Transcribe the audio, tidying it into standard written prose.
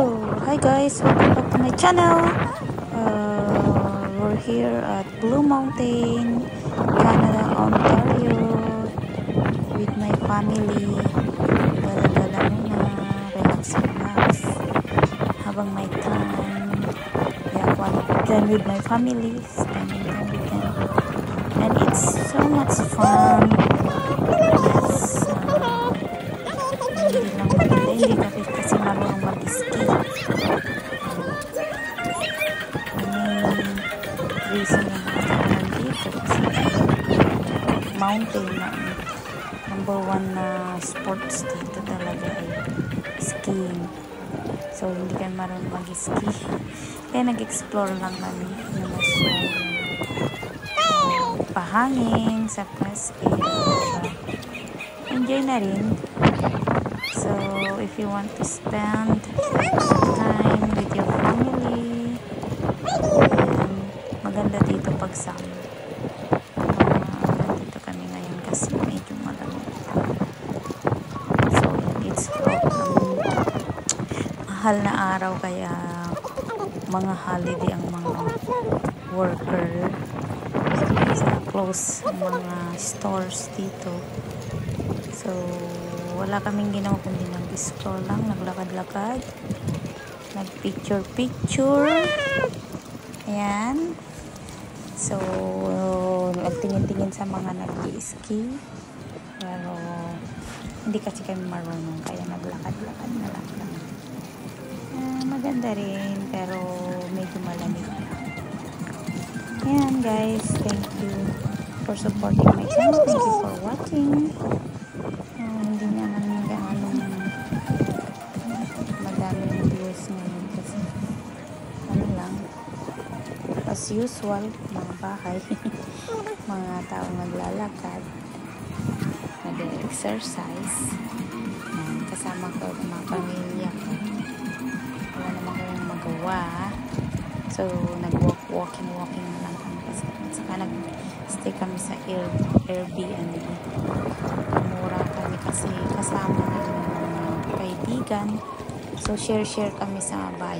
So, hi guys, welcome back to my channel. We're here at Blue Mountain, Canada, Ontario with my family. Dala-dala muna, relax habang may time. Yeah, quality time with my family, spending time with them. And it's so much fun. Yes, hindi lang maganda, hindi kasi marunong mag-ski. Reason yung mga nandito kasi mountain na number 1 na sports dito talaga ay skiing. So hindi ka marunong mag-ski, kaya nag-explore lang kami na nasyal, pahangin sa fresh air, enjoy na rin. So if you want to spend time with your family, maganda dito pag summer. Dito kami ngayon kasi medyo malamig. So it's mahal na araw, kaya mga holiday ang mga worker sa close mga stores dito. So wala kaming ginawa kundi nag-scroll lang, naglakad-lakad, nag-picture. Ayan. So nagtingin-tingin sa mga nag-ski, pero hindi kasi kami marunong, kaya naglakad-lakad na lang kami. Maganda rin, pero medyo malamig. Ayan guys, thank you for supporting my channel. Thank you for watching. Hindi naman gaano madaming views ngayon kasi ano lang, as usual, mga bahay, mga tao naglalakad, nag-exercise, kasama ko mga pamilya ko. Wala naman kayong magawa, so nag-walking na lang kami kasi saka nag-stay kami sa Airbnb. Mura kami kasi kasama namin ng kaibigan, so share kami sa bayan.